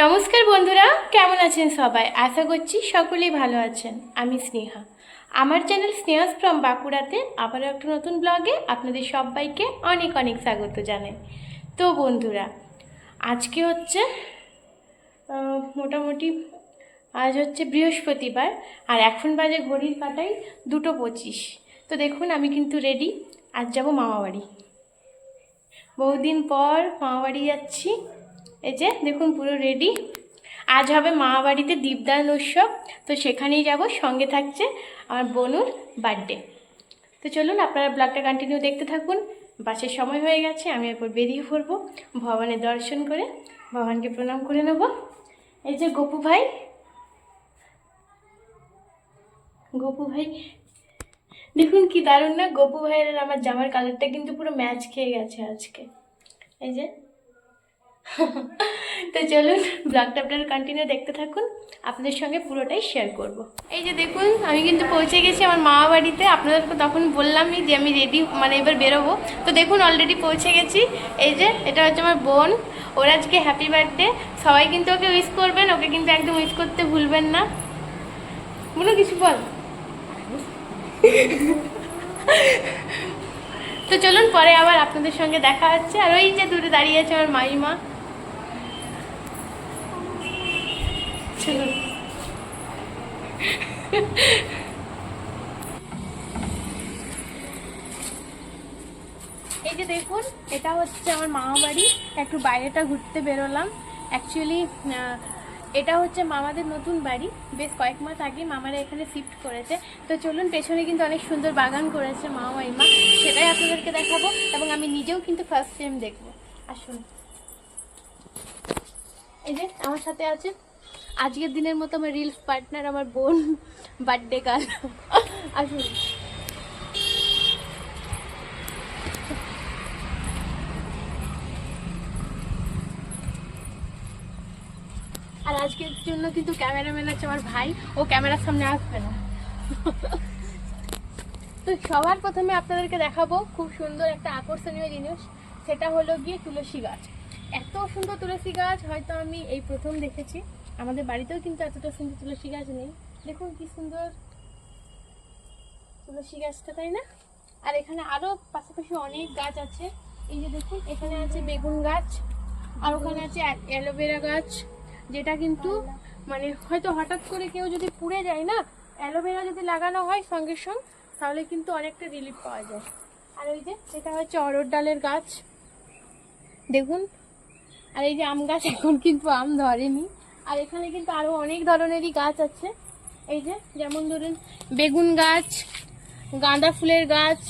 নমস্কার বন্ধুরা, কেমন আছেন সবাই? আশা করছি সকলেই ভালো আছেন। আমি স্নেহা, আমার চ্যানেল স্নেহাস ফ্রম বাঁকুড়াতে আবারও একটা নতুন ব্লগে আপনাদের সবাইকে অনেক অনেক স্বাগত জানাই। তো বন্ধুরা, আজকে হচ্ছে মোটামুটি আজ হচ্ছে বৃহস্পতিবার, আর এখন বাজে ঘড়ির কাঁটায় 2:25। তো দেখুন, আমি কিন্তু রেডি। আজ যাব মামাবাড়ি। বহুদিন পর মামাবাড়ি যাচ্ছি। এই যে দেখুন, পুরো রেডি। আজ হবে মামাবাড়িতে দীপদান উৎসব, তো সেখানেই যাব। সঙ্গে থাকছে আমার বোনুর বার্থডে। তো চলুন, আপনারা ব্লগটা কন্টিনিউ দেখতে থাকুন। বাসের সময় হয়ে গেছে, আমি এরপর বেরিয়ে পড়বো। ভগবানের দর্শন করে ভগবানকে প্রণাম করে নেব। এই যে গপু ভাই, গপু ভাই দেখুন কি দারুণ না? গপু ভাইয়ের আর আমার জামার কালারটা কিন্তু পুরো ম্যাচ খেয়ে গেছে আজকে। এই যে তো চলুন, ব্লগটা আপনারা কন্টিনিউ দেখতে থাকুন, আপনাদের সঙ্গে পুরোটাই শেয়ার করব। এই যে দেখুন, আমি কিন্তু পৌঁছে গেছি আমার মামা বাড়িতে। আপনাদেরকে তখন বললামই যে আমি রেডি, মানে এবার বেরোবো। তো দেখুন, অলরেডি পৌঁছে গেছি। এই যে এটা হচ্ছে আমার বোন, ওর আজকে হ্যাপি বার্থডে। সবাই কিন্তু ওকে উইশ করবেন, ওকে কিন্তু একদম উইশ করতে ভুলবেন না। বলো কিছু বল। তো চলুন, পরে আবার আপনাদের সঙ্গে দেখা হচ্ছে। আর ওই যে দূরে দাঁড়িয়ে আছে আমার মাইমা। চলুন। এই যে দেখুন, এটা হচ্ছে আমার মামা বাড়ি। একটু বাইরেটা ঘুরতে বেরোলাম। অ্যাকচুয়ালি এটা হচ্ছে মামাদের নতুন বাড়ি। বেশ কয়েক মাস আগে মামারা এখানে শিফট করেছে। তো চলুন, পেছনে কিন্তু অনেক সুন্দর বাগান করেছে মামা মাইমা, সেটাই আপনাদেরকে দেখাবো। এবং আমি নিজেও কিন্তু ফার্স্ট টাইম দেখবো। আসুন। এই যে আমার সাথে আছে আজকের দিনের মতো আমার রিলস পার্টনার, আমার বোন, বার্থডে গার্ল। আসুন। আর আজকের জন্য কিন্তু ক্যামেরাম্যান আছে আমার ভাই, ও ক্যামেরার সামনে আসবে না। তো সবার প্রথমে আপনাদেরকে দেখাবো খুব সুন্দর একটা আকর্ষণীয় জিনিস। সেটা হলো গিয়ে তুলসী গাছ। এত সুন্দর তুলসী গাছ হয়তো আমি এই প্রথম দেখেছি। আমাদের বাড়িতেও কিন্তু এতটা সুন্দর তুলসী গাছ নেই। দেখুন কি সুন্দর তুলসী গাছটা, তাই না? আর এখানে আরো পাশাপাশি অনেক গাছ আছে। এই যে দেখুন, এখানে আছে বেগুন গাছ, আর ওখানে আছে অ্যালোভেরা গাছ, যেটা কিন্তু মানে হয়তো হঠাৎ করে কেউ যদি পুড়ে যায় না, অ্যালোভেরা যদি লাগানো হয় সঙ্গে সঙ্গে, তাহলে কিন্তু অনেকটা রিলিফ পাওয়া যায়। আর ওই যে এটা হচ্ছে অরড় ডালের গাছ, দেখুন। আর এই যে আম গাছ, এখন কিন্তু আম ধরেনি। আর এখানে কিন্তু আরো অনেক ধরনেরই গাছ আছে। এই যে যেমন ধরুন বেগুন গাছ, গাঁদা ফুলের গাছ,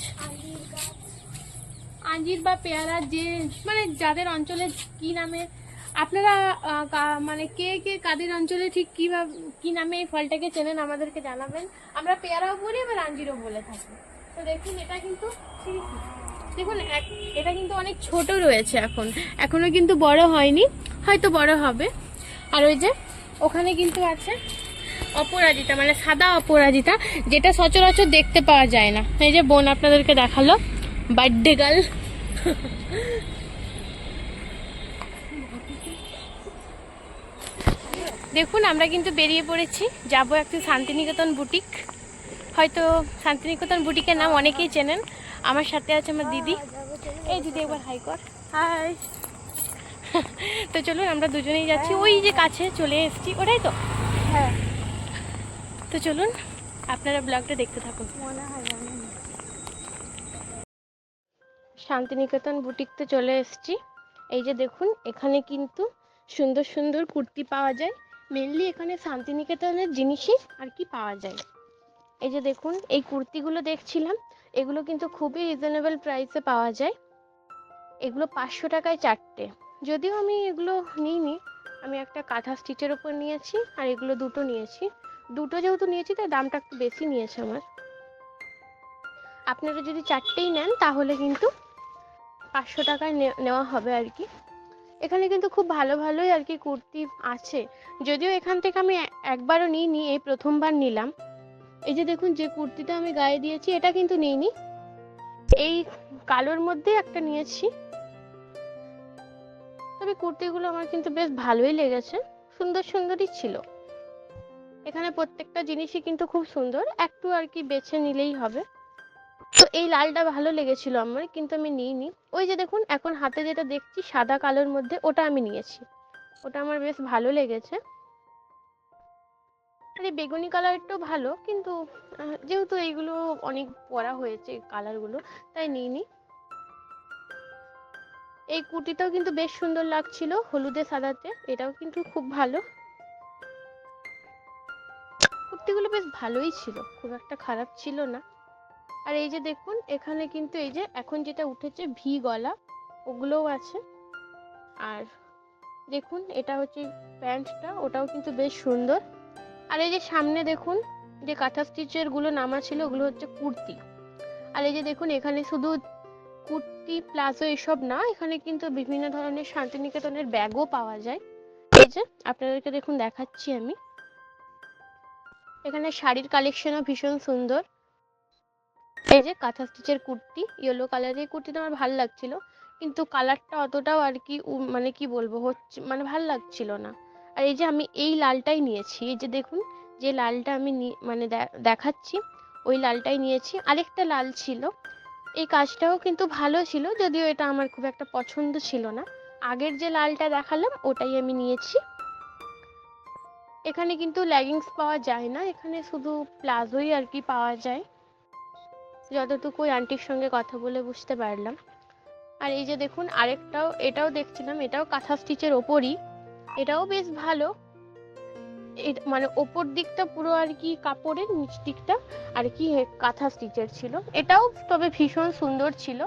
আঞ্জির বা পেয়ারা, যে মানে যাদের অঞ্চলে কি নামে আপনারা মানে কে কে কাদের অঞ্চলে ঠিক কি নামে এই ফলটাকে চেনেন আমাদেরকে জানাবেন। আমরা পেয়ারাও বলি, আবার আঞ্জিরও বলে থাকি। তো দেখুন, এটা কিন্তু দেখুন এটা কিন্তু অনেক ছোট রয়েছে, এখনো কিন্তু বড় হয়নি, হয়তো বড় হবে। আর ওই যে ওখানে কিন্তু আছে অপরাজিতা, মানে সাদা অপরাজিতা, যেটা সচরাচর দেখতে পাওয়া যায় না। এই যে বোন আপনাদেরকে দেখালো, বার্থডে গার্ল। দেখুন, আমরা কিন্তু বেরিয়ে পড়েছি, যাব একটু শান্তিনিকেতন বুটিক। হয়তো শান্তিনিকেতন বুটিকের নাম অনেকেই চেনেন। আমার সাথে আছে আমার দিদি। এই দিদি, একবার হাই কর। হাই। তো চলুন, আমরা দুজনেই যাচ্ছি। ওই যে কাছে চলে এসেছি, ওটাই তো। হ্যাঁ। তো চলুন, আপনারা ব্লগটা দেখতে থাকুন। শান্তিনিকেতন বুটিকতে চলে এসেছি। এই যে দেখুন, এখানে কিন্তু সুন্দর সুন্দর কুর্তি পাওয়া যায়। মেনলি এখানে শান্তিনিকেতনের জিনিসই আর কি পাওয়া যায়। এই যে দেখুন, এই কুর্তিগুলো দেখছিলাম, এগুলো কিন্তু খুবই রিজনেবল প্রাইসে পাওয়া যায়। এগুলো 500 টাকায় 4টে। যদিও আমি এগুলো নিইনি, আমি একটা কাঁথা স্টিচের উপর নিয়েছি, আর এগুলো দুটো নিয়েছি। দুটো যেহেতু নিয়েছি, তাই দামটা একটু বেশি নিয়েছে আমার। আপনারা যদি 4টেই নেন তাহলে কিন্তু 500 টাকায় নেওয়া হবে আর কি। এখানে কিন্তু খুব ভালো ভালোই আর কি কুর্তি আছে। যদিও এখান থেকে আমি একবারও নিইনি, এই প্রথমবার নিলাম। এই যে দেখুন, যে কুর্তিটা আমি গায়ে দিয়েছি এটা কিন্তু নিইনি, এই কালোর মধ্যে একটা নিয়েছি। তবে কুর্তিগুলো আমার কিন্তু বেশ ভালোই লেগেছে। সুন্দর সুন্দরই ছিল। এখানে প্রত্যেকটা জিনিসই কিন্তু খুব সুন্দর, একটু আর কি বেছে নিলেই হবে। তো এই লালটা ভালো লেগেছিল আমার, কিন্তু আমি নিইনি। ওই যে দেখুন এখন হাতে যেটা দেখছি সাদা কালোর মধ্যে, ওটা আমি নিয়েছি, ওটা আমার বেশ ভালো লেগেছে। আর এই বেগুনি কালারটাও ভালো, কিন্তু যেহেতু এইগুলো অনেক পরা হয়েছে কালারগুলো, তাই নিইনি। এই কুর্তিটাও কিন্তু বেশ সুন্দর লাগছিল, হলুদে সাদাতে, এটাও কিন্তু খুব ভালো। কুর্তিগুলো বেশ ভালোই ছিল, খুব একটা খারাপ ছিল না। আর এই যে দেখুন এখানে কিন্তু এই যে এখন যেটা উঠেছে ভি গলা, ওগুলোও আছে। আর দেখুন এটা হচ্ছে প্যান্টটা, ওটাও কিন্তু বেশ সুন্দর। আর এই যে সামনে দেখুন যে কাঁথা স্টিচের গুলো নামা ছিল, ওগুলো হচ্ছে কুর্তি। আর এই যে দেখুন এখানে শুধু কুর্তি প্লাজো এসব না, এখানে কিন্তু বিভিন্ন ধরনের শান্তিনিকেতনের ব্যাগও পাওয়া যায়। এই যে আপনাদেরকে দেখুন দেখাচ্ছি আমি, এখানে শাড়ির কালেকশনও ভীষণ সুন্দর। এই যে কাঁথা স্টিচের কুর্তি, ইয়েলো কালারের কুর্তিটা আমার ভালো লাগছিল, কিন্তু কালারটা অতটাও আর কি মানে কি বলবো হচ্ছে, মানে ভালো লাগছিল না। আর এই যে আমি এই লালটাই নিয়েছি, এই যে দেখুন যে লালটা আমি মানে দেখাচ্ছি, ওই লালটাই নিয়েছি। আরেকটা লাল ছিল, এই কাজটাও কিন্তু ভালো ছিল, যদিও এটা আমার খুব একটা পছন্দ ছিল না। আগের যে লালটা দেখালাম ওটাই আমি নিয়েছি। এখানে কিন্তু লেগিংস পাওয়া যায় না, এখানে শুধু প্লাজোই আর কি পাওয়া যায়, যতটুকু ওই আন্টির সঙ্গে কথা বলে বুঝতে পারলাম। আর এই যে দেখুন আরেকটাও, এটাও দেখছিলাম, এটাও কাঁথা স্টিচের ওপরই, এটাও বেশ ভালো। মানে ওপর দিকটা পুরো আর কি কাপড়ের, নিচ দিকটা আর কি কাঁথা স্টিচের ছিল, এটাও তবে ভীষণ সুন্দর ছিল।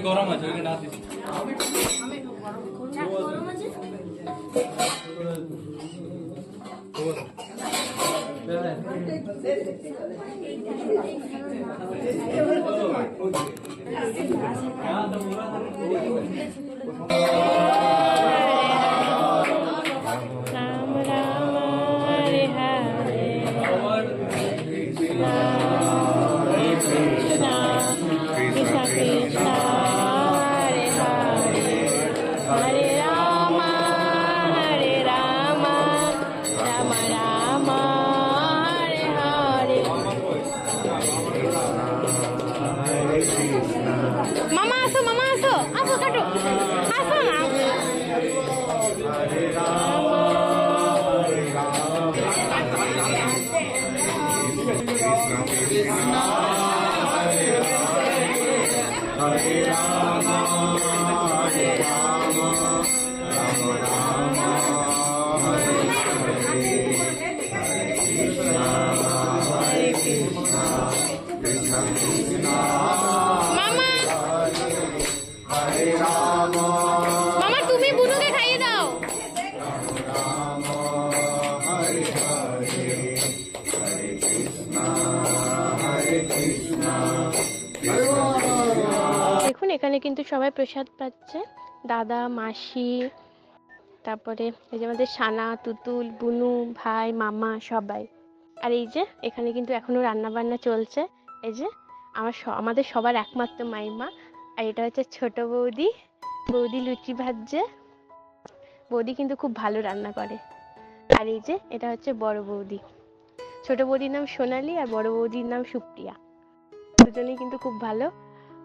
গরম আছে মামা, তুমি বুনুকে খাইয়ে দাও। দেখুন এখানে কিন্তু সবাই প্রসাদ পাচ্ছে, দাদা, মাসি, তারপরে এই যে আমাদের সানা, তুতুল, বুনু, ভাই, মামা সবাই। আর এই যে এখানে কিন্তু এখনো রান্না বান্না চলছে। এই যে আমাদের সবার একমাত্র মাইমা, আর এটা হচ্ছে ছোট বৌদি। বৌদি লুচি ভাজছে, বৌদি কিন্তু খুব ভালো রান্না করে। আর এই যে এটা হচ্ছে বড় বৌদি, ছোট বৌদির নাম সোনালি আর বড় বৌদির নাম সুপ্রিয়া। দুজনেই কিন্তু খুব ভালো।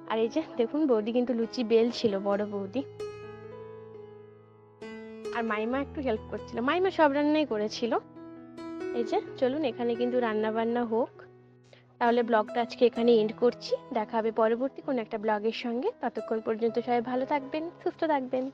আর এই যে দেখুন বৌদি কিন্তু লুচি বেল ছিল, বড় বৌদি। আর মাইমা একটু হেল্প করছিল, মাইমা সব রান্নাই করেছিল। এই যে চলুন এখানে কিন্তু রান্না বান্না হোক। তাহলে ব্লগটা আজকে এখানে এন্ড করছি, দেখা হবে পরবর্তী কোনো একটা ব্লগের সঙ্গে। ততক্ষণ পর্যন্ত সবাই ভালো থাকবেন, সুস্থ থাকবেন।